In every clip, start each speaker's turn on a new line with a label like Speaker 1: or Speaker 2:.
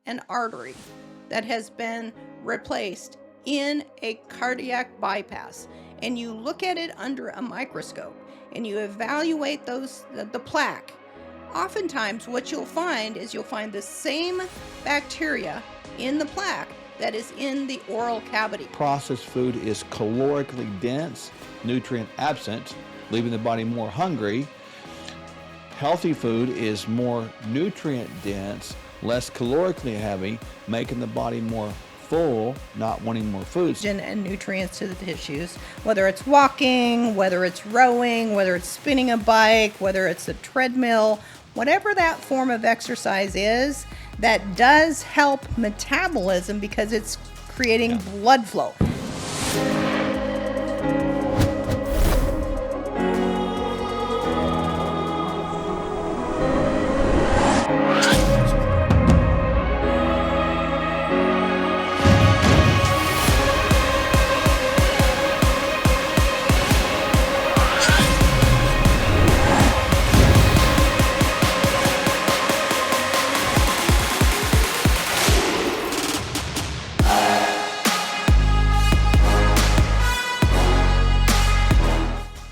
Speaker 1: an artery that has been replaced in a cardiac bypass, and you look at it under a microscope and you evaluate the plaque, oftentimes what you'll find is you'll find the same bacteria in the plaque that is in the oral cavity.
Speaker 2: Processed food is calorically dense, nutrient absent, leaving the body more hungry. Healthy food is more nutrient dense, less calorically heavy, making the body more full, not wanting more foods.
Speaker 1: And nutrients to the tissues, whether it's walking, whether it's rowing, whether it's spinning a bike, whether it's a treadmill, whatever that form of exercise is, that does help metabolism because it's creating blood flow.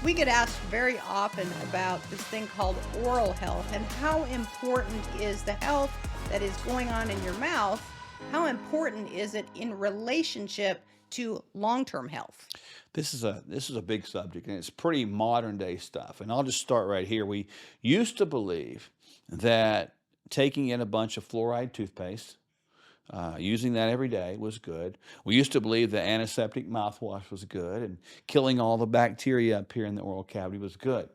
Speaker 1: We get asked very often about this thing called oral health and how important is the health that is going on in your mouth? How important is it in relationship to long-term health?
Speaker 2: This is a big subject, and it's pretty modern day stuff. And I'll just start right here. We used to believe that taking in a bunch of fluoride toothpaste, using that every day was good. We used to believe that antiseptic mouthwash was good, and killing all the bacteria up here in the oral cavity was good.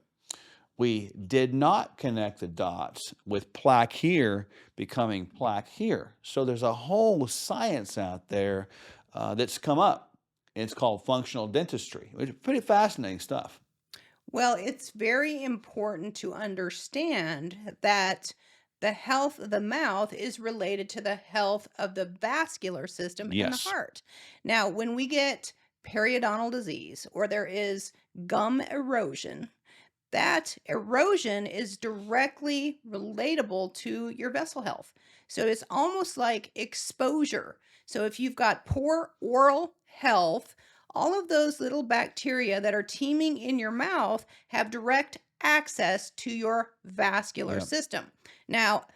Speaker 2: We did not connect the dots with plaque here becoming plaque here. So there's a whole science out there that's come up. It's called functional dentistry, which is pretty fascinating stuff.
Speaker 1: Well, it's very important to understand that the health of the mouth is related to the health of the vascular system and the
Speaker 2: Yes.
Speaker 1: heart. Now, when we get periodontal disease or there is gum erosion, that erosion is directly relatable to your vessel health. So it's almost like exposure. So if you've got poor oral health, all of those little bacteria that are teeming in your mouth have direct access to your vascular
Speaker 2: Yep.
Speaker 1: system. Now,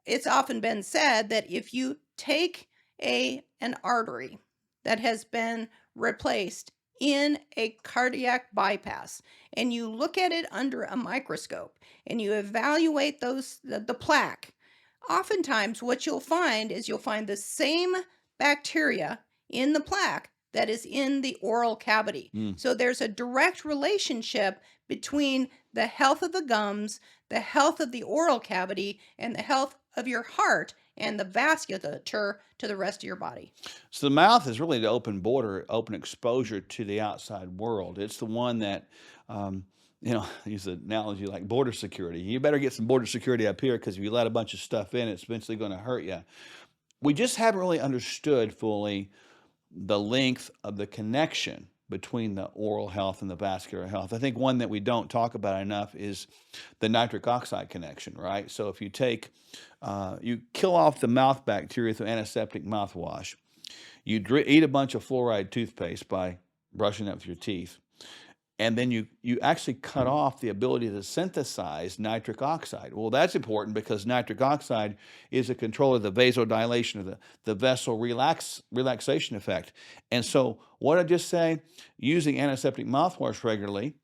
Speaker 1: it's often been said that if you take an artery that has been replaced in a cardiac bypass and you look at it under a microscope and you evaluate the plaque, oftentimes what you'll find is you'll find the same bacteria in the plaque that is in the oral cavity.
Speaker 2: Mm.
Speaker 1: So there's a direct relationship between the health of the gums, the health of the oral cavity, and the health of your heart and the vasculature to the rest of your body.
Speaker 2: So the mouth is really the open border, open exposure to the outside world. It's the one that, use the analogy like border security. You better get some border security up here because if you let a bunch of stuff in, it's eventually going to hurt you. We just haven't really understood fully the length of the connection between the oral health and the vascular health. I think one that we don't talk about enough is the nitric oxide connection, right? So if you you kill off the mouth bacteria through antiseptic mouthwash, you eat a bunch of fluoride toothpaste by brushing it with your teeth, and then you actually cut off the ability to synthesize nitric oxide. Well, that's important because nitric oxide is a control of the vasodilation of the vessel relaxation effect. And so what I just say, using antiseptic mouthwash regularly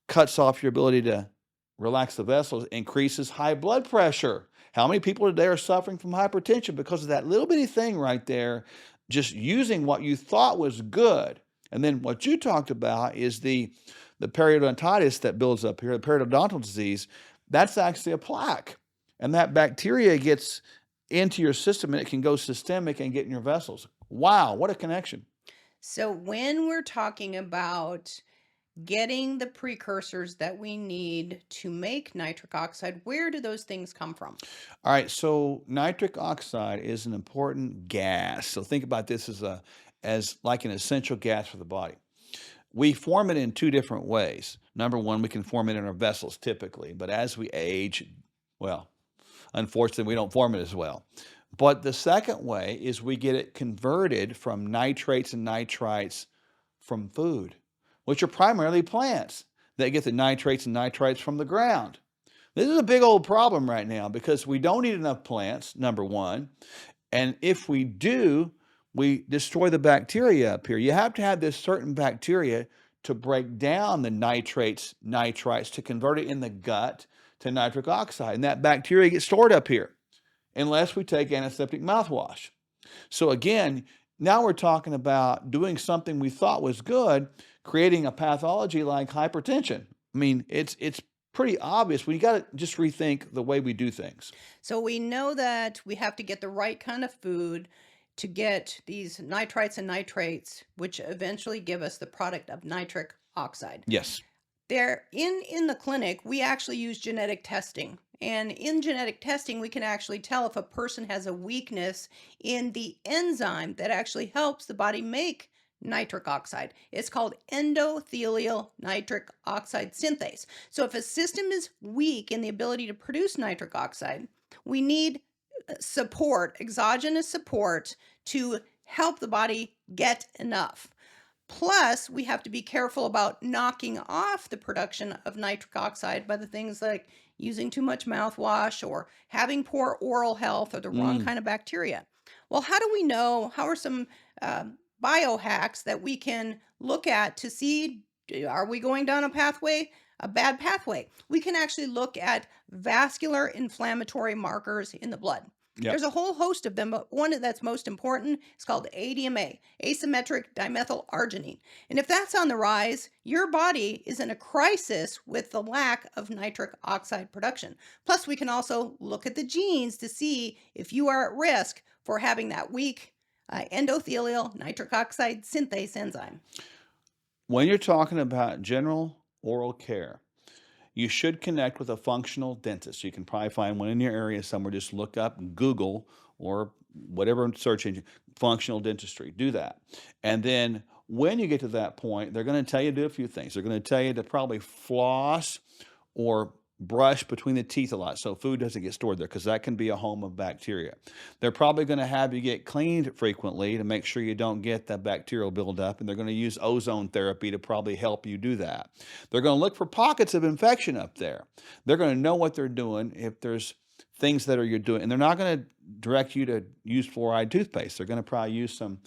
Speaker 2: cuts off your ability to relax the vessels, increases high blood pressure. How many people today are suffering from hypertension because of that little bitty thing right there, just using what you thought was good? And then what you talked about is the periodontitis that builds up here, the periodontal disease. That's actually a plaque. And that bacteria gets into your system and it can go systemic and get in your vessels. Wow, what a connection.
Speaker 1: So when we're talking about getting the precursors that we need to make nitric oxide, where do those things come from?
Speaker 2: All right, so nitric oxide is an important gas. So think about this as like an essential gas for the body. We form it in two different ways. Number one, we can form it in our vessels typically, but as we age, well, unfortunately, we don't form it as well. But the second way is we get it converted from nitrates and nitrites from food, which are primarily plants that get the nitrates and nitrites from the ground. This is a big old problem right now because we don't eat enough plants, number one. And if we do, we destroy the bacteria up here. You have to have this certain bacteria to break down the nitrates, nitrites, to convert it in the gut to nitric oxide. And that bacteria gets stored up here unless we take antiseptic mouthwash. So again, now we're talking about doing something we thought was good, creating a pathology like hypertension. I mean, it's pretty obvious. We got to just rethink the way we do things.
Speaker 1: So we know that we have to get the right kind of food to get these nitrites and nitrates, which eventually give us the product of nitric oxide.
Speaker 2: Yes.
Speaker 1: There in the clinic, we actually use genetic testing. And in genetic testing, we can actually tell if a person has a weakness in the enzyme that actually helps the body make nitric oxide. It's called endothelial nitric oxide synthase. So if a system is weak in the ability to produce nitric oxide, we need support, exogenous support, to help the body get enough. Plus, we have to be careful about knocking off the production of nitric oxide by the things like using too much mouthwash or having poor oral health or the wrong kind of bacteria. Well, how do we know? How are some biohacks that we can look at to see, are we going down a pathway, a bad pathway? We can actually look at vascular inflammatory markers in the blood.
Speaker 2: Yep.
Speaker 1: There's a whole host of them, but one that's most important is called ADMA, asymmetric dimethyl arginine. And if that's on the rise, your body is in a crisis with the lack of nitric oxide production. Plus, we can also look at the genes to see if you are at risk for having that weak endothelial nitric oxide synthase enzyme.
Speaker 2: When you're talking about general oral care, you should connect with a functional dentist. You can probably find one in your area somewhere. Just look up Google or whatever search engine, functional dentistry. Do that. And then when you get to that point, they're going to tell you to do a few things. They're going to tell you to probably floss or brush between the teeth a lot so food doesn't get stored there, because that can be a home of bacteria. They're probably going to have you get cleaned frequently to make sure you don't get that bacterial buildup, and they're going to use ozone therapy to probably help you do that. They're going to look for pockets of infection up there. They're going to know what they're doing if there's things that you're doing, and they're not going to direct you to use fluoride toothpaste. They're going to probably use some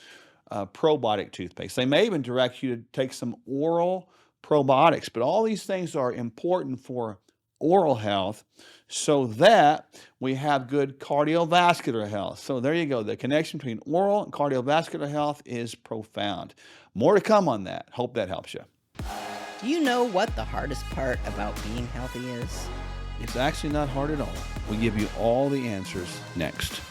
Speaker 2: probiotic toothpaste. They may even direct you to take some oral probiotics, but all these things are important for oral health so that we have good cardiovascular health. So there you go. The connection between oral and cardiovascular health is profound. More to come on that. Hope that helps you.
Speaker 1: Do you know what the hardest part about being healthy is?
Speaker 2: It's actually not hard at all. We give you all the answers next.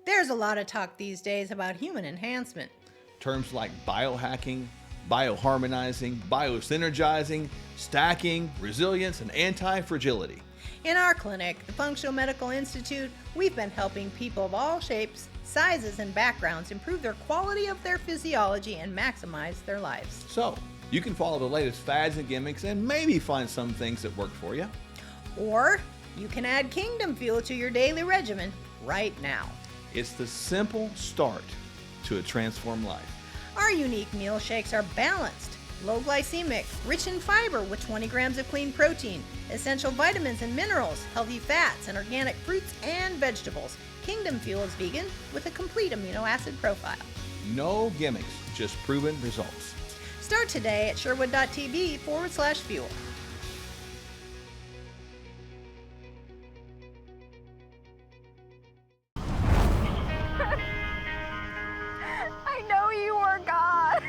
Speaker 1: There's a lot of talk these days about human enhancement.
Speaker 2: Terms like biohacking, bioharmonizing, biosynergizing, stacking, resilience, and anti-fragility.
Speaker 1: In our clinic, the Functional Medical Institute, we've been helping people of all shapes, sizes, and backgrounds improve their quality of their physiology and maximize their lives.
Speaker 2: So, you can follow the latest fads and gimmicks and maybe find some things that work for you.
Speaker 1: Or you can add Kingdom Fuel to your daily regimen right now.
Speaker 2: It's the simple start to a transformed life.
Speaker 1: Our unique meal shakes are balanced, low glycemic, rich in fiber with 20 grams of clean protein, essential vitamins and minerals, healthy fats, and organic fruits and vegetables. Kingdom Fuel is vegan with a complete amino acid profile.
Speaker 2: No gimmicks, just proven results.
Speaker 1: Start today at sherwood.tv/fuel.
Speaker 3: I know you are God.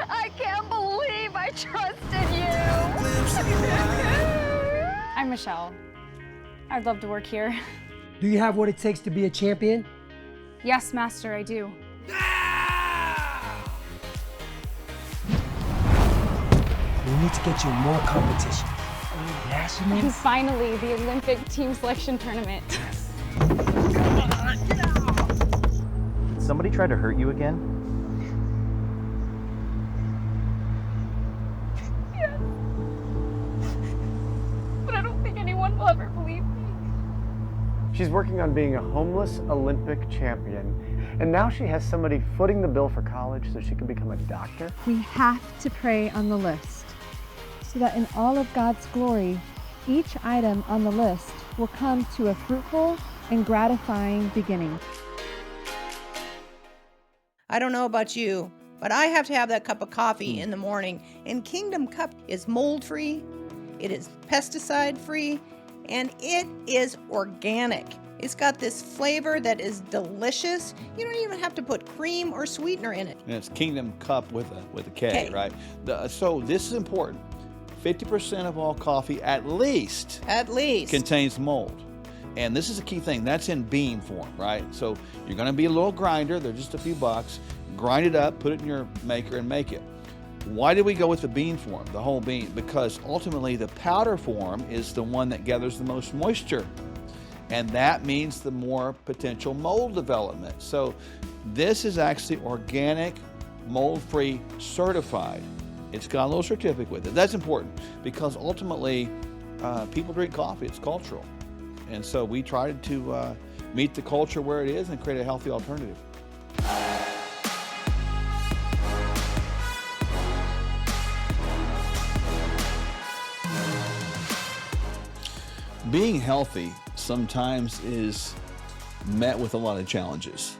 Speaker 3: I can't believe I trusted you.
Speaker 4: I'm Michelle. I'd love to work here.
Speaker 5: Do you have what it takes to be a champion?
Speaker 4: Yes, Master, I do.
Speaker 5: We need to get you more competition.
Speaker 4: And
Speaker 5: Nationals?
Speaker 4: finally, the Olympic team selection tournament.
Speaker 6: Did somebody try to hurt you again?
Speaker 4: Yes. But I don't think anyone will ever believe me.
Speaker 7: She's working on being a homeless Olympic champion, and now she has somebody footing the bill for college so she can become a doctor.
Speaker 8: We have to pray on the list so that in all of God's glory, each item on the list will come to a fruitful and gratifying beginning.
Speaker 1: I don't know about you, but I have to have that cup of coffee in the morning. And Kingdom Cup is mold-free, it is pesticide-free, and it is organic. It's got this flavor that is delicious. You don't even have to put cream or sweetener in it.
Speaker 2: And it's Kingdom Cup with a K,
Speaker 1: K.
Speaker 2: right? So this is important. 50% of all coffee at least contains mold. And this is a key thing. That's in bean form, right? So you're going to be a little grinder. They're just a few bucks. Grind it up, put it in your maker, and make it. Why did we go with the bean form, the whole bean? Because ultimately the powder form is the one that gathers the most moisture. And that means the more potential mold development. So this is actually organic, mold-free, certified. It's got a little certificate with it. That's important because ultimately people drink coffee. It's cultural. And so we tried to meet the culture where it is and create a healthy alternative. Being healthy sometimes is met with a lot of challenges.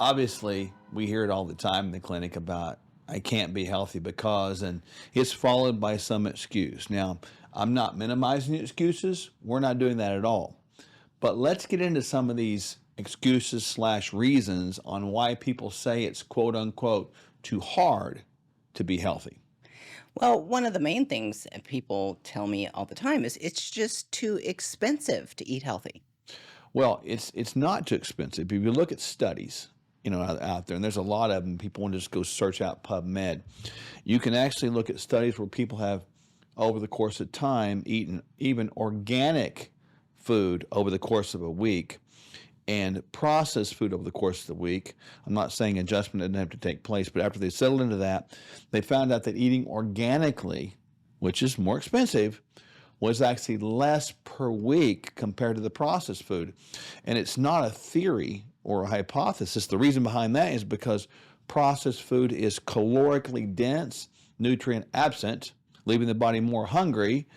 Speaker 2: Obviously, we hear it all the time in the clinic about, I can't be healthy because, and it's followed by some excuse. Now, I'm not minimizing the excuses. We're not doing that at all. But let's get into some of these excuses / reasons on why people say it's quote unquote too hard to be healthy.
Speaker 1: Well, one of the main things that people tell me all the time is it's just too expensive to eat healthy.
Speaker 2: Well, it's not too expensive. If you look at studies, out there, and there's a lot of them, people want to just go search out PubMed. You can actually look at studies where people have, over the course of time, eaten even organic food over the course of a week and processed food over the course of the week. I'm not saying adjustment didn't have to take place, but after they settled into that, they found out that eating organically, which is more expensive, was actually less per week compared to the processed food. And it's not a theory or a hypothesis. The reason behind that is because processed food is calorically dense, nutrient absent, leaving the body more hungry.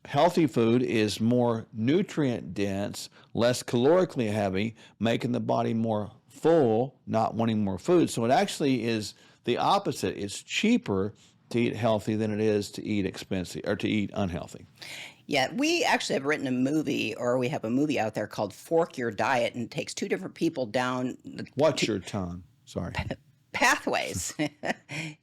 Speaker 2: Healthy food is more nutrient dense, less calorically heavy, making the body more full, not wanting more food. So it actually is the opposite. It's cheaper to eat healthy than it is to eat expensive or to eat unhealthy.
Speaker 1: Yeah, we actually have written a movie, or we have a movie out there called Fork Your Diet, and it takes two different people down
Speaker 2: What's your tongue? Sorry.
Speaker 1: pathways,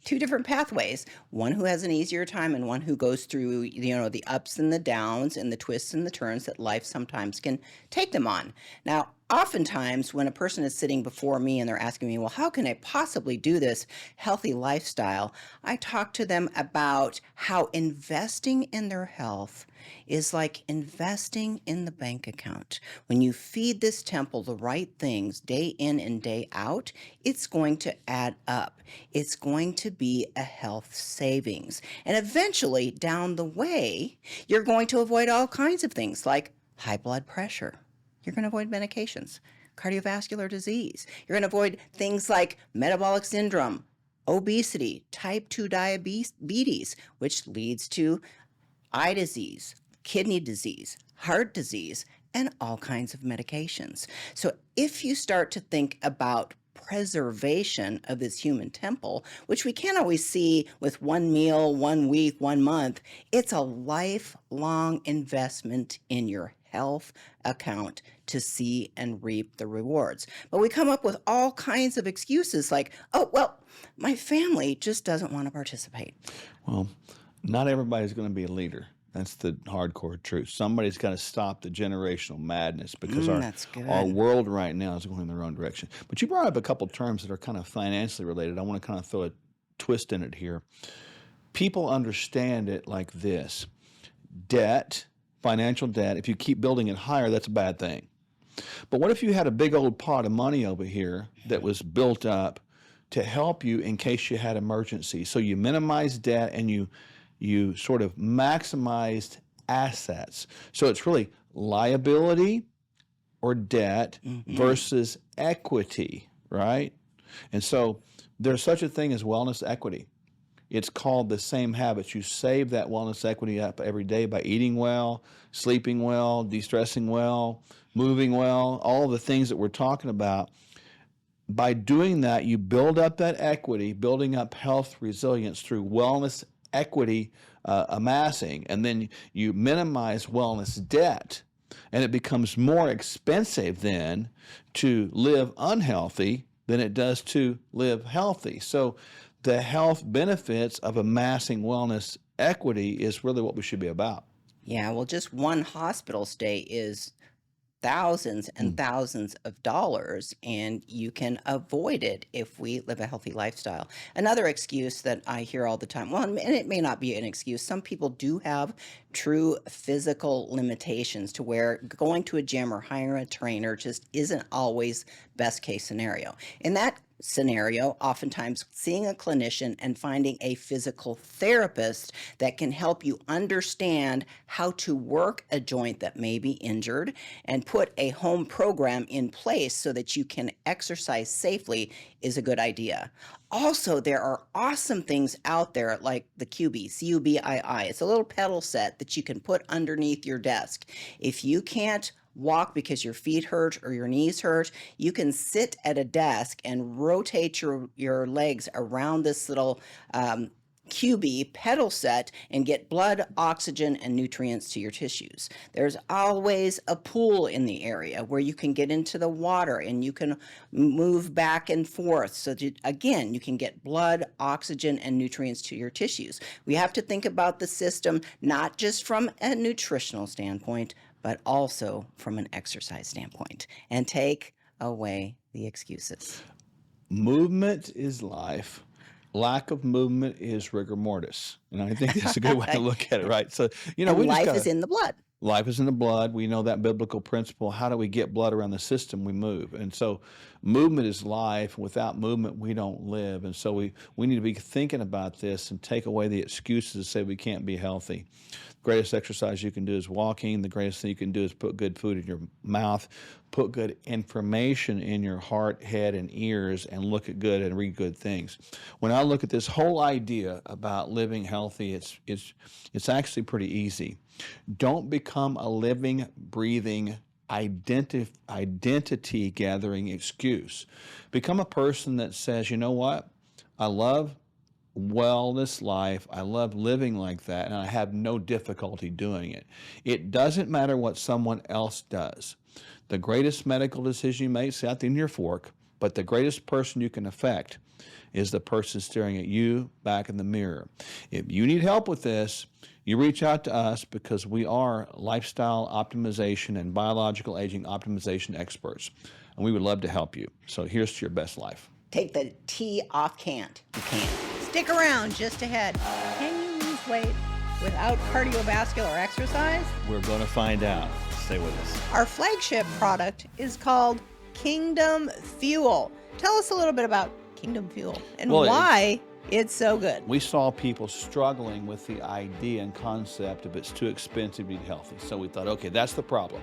Speaker 1: two different pathways, one who has an easier time and one who goes through, the ups and the downs and the twists and the turns that life sometimes can take them on. Now, oftentimes when a person is sitting before me and they're asking me, well, how can I possibly do this healthy lifestyle? I talk to them about how investing in their health is like investing in the bank account. When you feed this temple the right things day in and day out, it's going to add up. It's going to be a health savings. And eventually, down the way, you're going to avoid all kinds of things like high blood pressure. You're going to avoid medications, cardiovascular disease. You're going to avoid things like metabolic syndrome, obesity, type 2 diabetes, which leads to eye disease, kidney disease, heart disease, and all kinds of medications. So if you start to think about preservation of this human temple, which we can't always see with one meal, 1 week, 1 month, it's a lifelong investment in your health account to see and reap the rewards. But we come up with all kinds of excuses like, oh, well, my family just doesn't want to participate.
Speaker 2: Well, not everybody's going to be a leader. That's the hardcore truth. Somebody's got to stop the generational madness because our world right now is going in the wrong direction. But you brought up a couple terms that are kind of financially related. I want to kind of throw a twist in it here. People understand it like this. Debt, financial debt, if you keep building it higher, that's a bad thing. But what if you had a big old pot of money over here that was built up to help you in case you had emergency? So you minimize debt and you sort of maximized assets. So it's really liability or debt versus equity, right? And so there's such a thing as wellness equity. It's called the same habits. You save that wellness equity up every day by eating well, sleeping well, de-stressing well, moving well, all the things that we're talking about. By doing that, you build up that equity, building up health resilience through wellness equity amassing, and then you minimize wellness debt, and it becomes more expensive then to live unhealthy than it does to live healthy. So the health benefits of amassing wellness equity is really what we should be about.
Speaker 1: Yeah, well, just one hospital stay is thousands and thousands of dollars, and you can avoid it if we live a healthy lifestyle. Another excuse that I hear all the time, well, and it may not be an excuse, some people do have true physical limitations to where going to a gym or hiring a trainer just isn't always best case scenario. In that scenario, oftentimes seeing a clinician and finding a physical therapist that can help you understand how to work a joint that may be injured and put a home program in place so that you can exercise safely is a good idea. Also, there are awesome things out there like the QB, C-U-B-I-I. It's a little pedal set that you can put underneath your desk. If you can't walk because your feet hurt or your knees hurt, you can sit at a desk and rotate your legs around this little QB pedal set and get blood, oxygen, and nutrients to your tissues. There's always a pool in the area where you can get into the water and you can move back and forth so that, again, you can get blood, oxygen, and nutrients to your tissues. We have to think about the system not just from a nutritional standpoint, but also from an exercise standpoint, and take away the excuses.
Speaker 2: Movement is life. Lack of movement is rigor mortis. And I think that's a good way to look at it, right? So,
Speaker 1: And life is in the blood.
Speaker 2: Life is in the blood. We know that biblical principle. How do we get blood around the system? We move. And so movement is life. Without movement, we don't live. And so we need to be thinking about this and take away the excuses to say we can't be healthy. The greatest exercise you can do is walking. The greatest thing you can do is put good food in your mouth, put good information in your heart, head, and ears, and look at good and read good things. When I look at this whole idea about living healthy, it's actually pretty easy. Don't become a living, breathing, identity gathering excuse. Become a person that says, you know what? I love wellness life. I love living like that, and I have no difficulty doing it. It doesn't matter what someone else does. The greatest medical decision you make is out in your fork, but the greatest person you can affect is the person staring at you back in the mirror. If you need help with this, you reach out to us because we are lifestyle optimization and biological aging optimization experts, and we would love to help you. So here's to your best life.
Speaker 1: Take the T off can't. You can't. Stick around just ahead. Can you lose weight without cardiovascular exercise?
Speaker 2: We're going to find out. Stay with us.
Speaker 1: Our flagship product is called Kingdom Fuel. Tell us a little bit about Kingdom Fuel and why it's so good.
Speaker 2: We saw people struggling with the idea and concept of it's too expensive to eat healthy. So we thought, okay, that's the problem.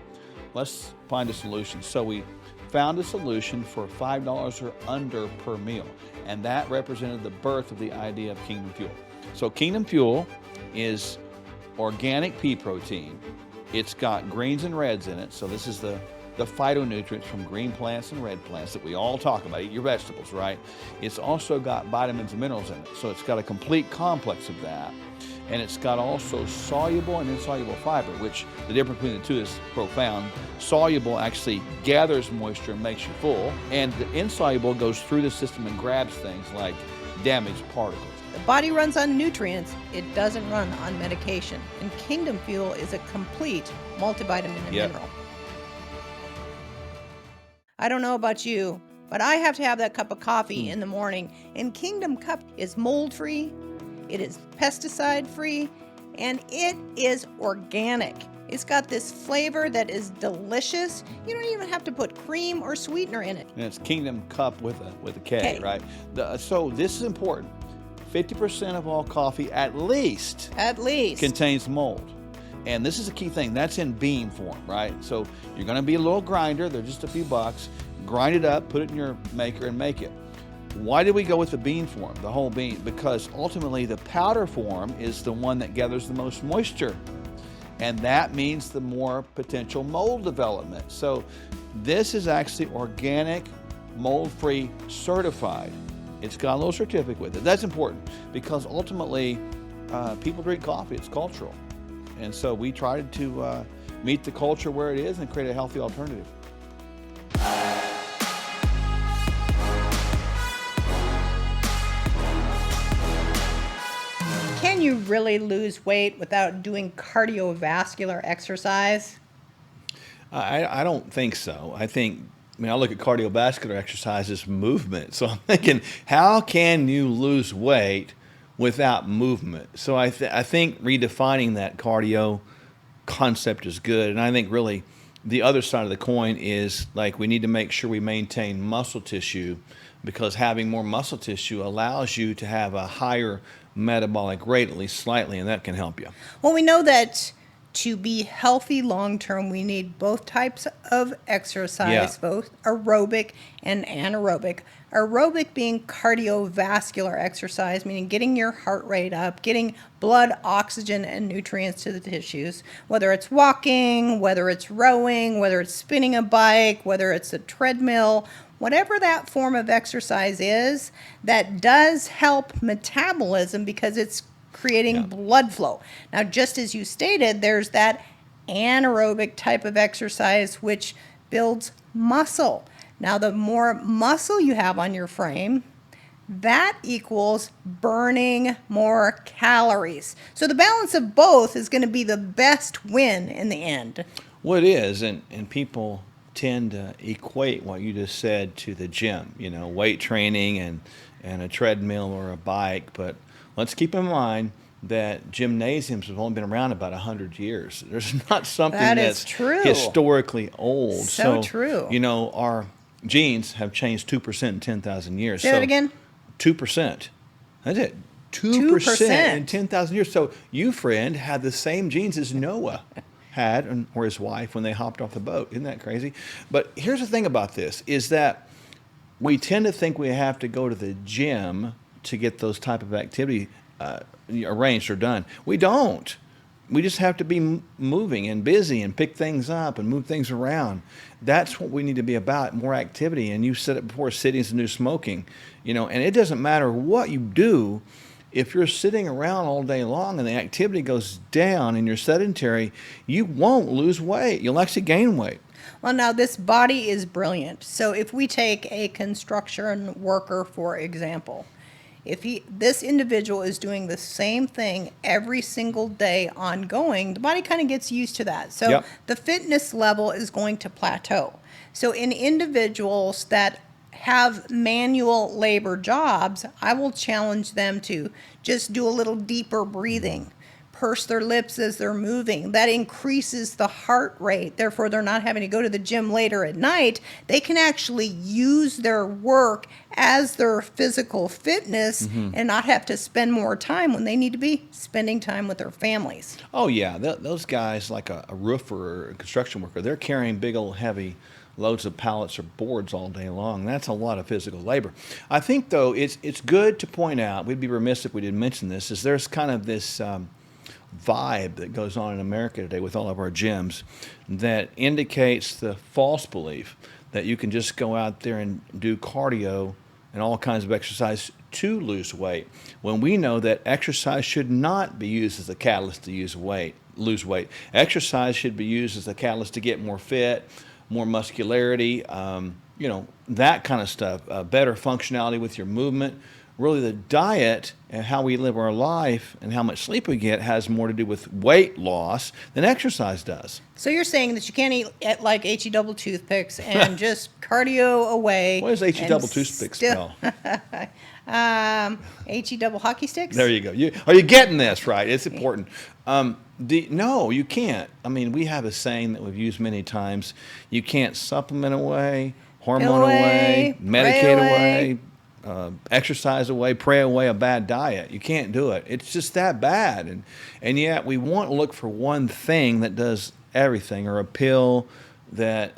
Speaker 2: Let's find a solution. So we found a solution for $5 or under per meal, and that represented the birth of the idea of Kingdom Fuel. So Kingdom Fuel is organic pea protein. It's got greens and reds in it, so this is the phytonutrients from green plants and red plants that we all talk about. Eat your vegetables, right? It's also got vitamins and minerals in it, so it's got a complete complex of that. And it's got also soluble and insoluble fiber, which the difference between the two is profound. Soluble actually gathers moisture and makes you full, and the insoluble goes through the system and grabs things like damaged particles.
Speaker 1: The body runs on nutrients, it doesn't run on medication. And Kingdom Fuel is a complete multivitamin and mineral. I don't know about you, but I have to have that cup of coffee in the morning. And Kingdom Cup is mold-free, it is pesticide-free, and it is organic. It's got this flavor that is delicious. You don't even have to put cream or sweetener in it.
Speaker 2: And it's Kingdom Cup with a K, right? So this is important. 50% of all coffee, at least, contains mold. And this is a key thing, that's in bean form, right? So you're gonna be a little grinder, they're just a few bucks, grind it up, put it in your maker and make it. Why did we go with the bean form, the whole bean? Because ultimately the powder form is the one that gathers the most moisture. And that means the more potential mold development. So this is actually organic, mold-free certified. It's got a little certificate with it. That's important because ultimately people drink coffee, it's cultural. And so we tried to meet the culture where it is and create a healthy alternative.
Speaker 1: Can you really lose weight without doing cardiovascular exercise?
Speaker 2: I don't think so. I look at cardiovascular exercise as movement. So I'm thinking, how can you lose weight without movement? So I think redefining that cardio concept is good. And I think really the other side of the coin is like we need to make sure we maintain muscle tissue, because having more muscle tissue allows you to have a higher metabolic rate, at least slightly, and that can help you.
Speaker 1: Well, we know that to be healthy long term, we need both types of exercise, both aerobic and anaerobic. Aerobic being cardiovascular exercise, meaning getting your heart rate up, getting blood, oxygen, and nutrients to the tissues, whether it's walking, whether it's rowing, whether it's spinning a bike, whether it's a treadmill, whatever that form of exercise is, that does help metabolism because it's creating blood flow. Now, just as you stated, there's that anaerobic type of exercise which builds muscle. Now, the more muscle you have on your frame, that equals burning more calories. So the balance of both is going to be the best win in the end.
Speaker 2: Well, it is, and people tend to equate what you just said to the gym, weight training and a treadmill or a bike. But let's keep in mind that gymnasiums have only been around about 100 years. There's not something that's
Speaker 1: true.
Speaker 2: Historically old.
Speaker 1: So true.
Speaker 2: Our genes have changed 2% in 10,000 years.
Speaker 1: Say that again?
Speaker 2: 2%. That's it. 2% in 10,000 years. So you, friend, had the same genes as Noah had, or his wife, when they hopped off the boat. Isn't that crazy? But here's the thing about this, is that we tend to think we have to go to the gym to get those type of activity arranged or done. We don't. We just have to be moving and busy and pick things up and move things around. That's what we need to be about, more activity. And you said it before, sitting is the new smoking. And it doesn't matter what you do. If you're sitting around all day long and the activity goes down and you're sedentary, you won't lose weight. You'll actually gain weight.
Speaker 1: Well, now this body is brilliant. So if we take a construction worker, for example, this individual is doing the same thing every single day ongoing, the body kind of gets used to that. So the fitness level is going to plateau. So in individuals that have manual labor jobs, I will challenge them to just do a little deeper breathing, purse their lips as they're moving. That increases the heart rate. Therefore, they're not having to go to the gym later at night. They can actually use their work as their physical fitness and not have to spend more time when they need to be spending time with their families.
Speaker 2: Oh, yeah. Those guys, like a roofer or a construction worker, they're carrying big old heavy loads of pallets or boards all day long. That's a lot of physical labor. I think, though, it's good to point out, we'd be remiss if we didn't mention this, is there's kind of this vibe that goes on in America today with all of our gyms that indicates the false belief that you can just go out there and do cardio and all kinds of exercise to lose weight, when we know that exercise should not be used as a catalyst to lose weight. Exercise should be used as a catalyst to get more fit, more muscularity, that kind of stuff, better functionality with your movement. Really, the diet and how we live our life and how much sleep we get has more to do with weight loss than exercise does.
Speaker 1: So you're saying that you can't eat like HE double toothpicks and just cardio away.
Speaker 2: What does HE double toothpicks spell?
Speaker 1: HE double hockey sticks?
Speaker 2: There you go. Are you getting this right? It's important. No, you can't. I mean, we have a saying that we've used many times. You can't supplement away, hormone away, medicate away. exercise away, pray away a bad diet. You can't do it. It's just that bad. And yet we want to look for one thing that does everything, or a pill that,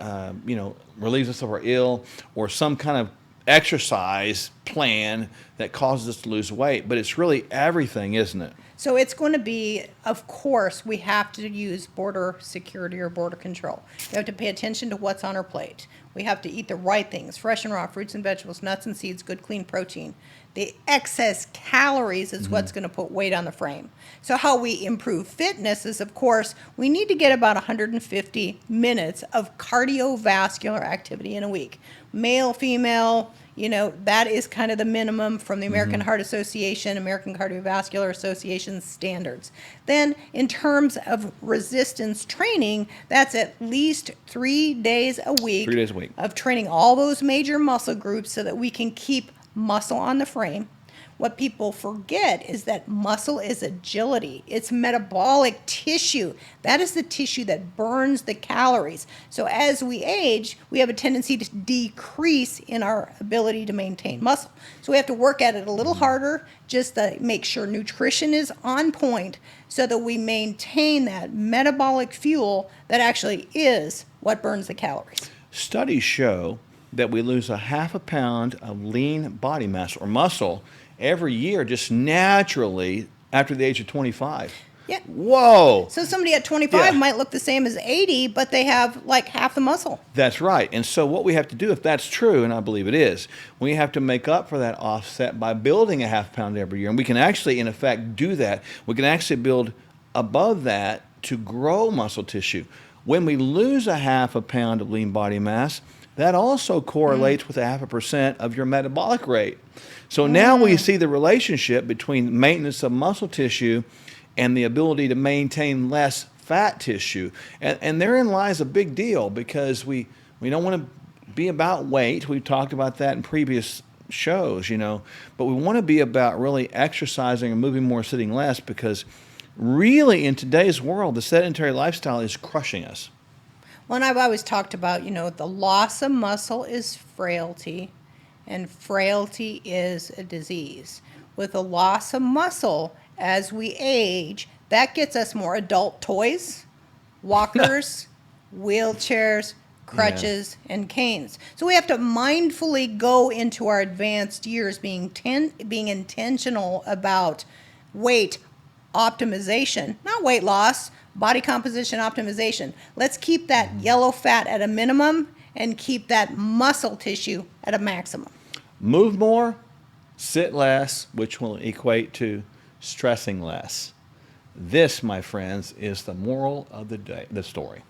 Speaker 2: relieves us of our ill, or some kind of exercise plan that causes us to lose weight. But it's really everything, isn't it?
Speaker 1: So it's going to be, of course, we have to use border security or border control. We have to pay attention to what's on our plate. We have to eat the right things, fresh and raw fruits and vegetables, nuts and seeds, good clean protein. The excess calories is what's going to put weight on the frame. So how we improve fitness is, of course, we need to get about 150 minutes of cardiovascular activity in a week. Male, female, that is kind of the minimum from the American Heart Association, American Cardiovascular Association standards. Then in terms of resistance training, that's at least 3 days a week.
Speaker 2: 3 days a week.
Speaker 1: Of training all those major muscle groups so that we can keep muscle on the frame. What people forget is that muscle is agility. It's metabolic tissue. That is the tissue that burns the calories. So as we age, we have a tendency to decrease in our ability to maintain muscle. So we have to work at it a little harder just to make sure nutrition is on point so that we maintain that metabolic fuel that actually is what burns the calories.
Speaker 2: Studies show that we lose a half a pound of lean body mass or muscle every year just naturally after the age of 25.
Speaker 1: Yeah.
Speaker 2: Whoa.
Speaker 1: So somebody at 25
Speaker 2: Yeah.
Speaker 1: might look the same as 80, but they have like half the muscle.
Speaker 2: That's right. And so what we have to do, if that's true, and I believe it is, we have to make up for that offset by building a half pound every year. And we can actually, in effect, do that. We can actually build above that to grow muscle tissue. When we lose a half a pound of lean body mass, that also correlates with a 0.5% of your metabolic rate. So now we see the relationship between maintenance of muscle tissue and the ability to maintain less fat tissue. And therein lies a big deal, because we don't want to be about weight. We've talked about that in previous shows, but we want to be about really exercising and moving more, sitting less, because really in today's world, the sedentary lifestyle is crushing us.
Speaker 1: Well, and I've always talked about, the loss of muscle is frailty, and frailty is a disease. With the loss of muscle as we age, that gets us more adult toys, walkers, wheelchairs, crutches, and canes. So we have to mindfully go into our advanced years being intentional about weight optimization, not weight loss, body composition optimization. Let's keep that yellow fat at a minimum and keep that muscle tissue at a maximum.
Speaker 2: Move more, sit less, which will equate to stressing less. This, my friends, is the moral of the story.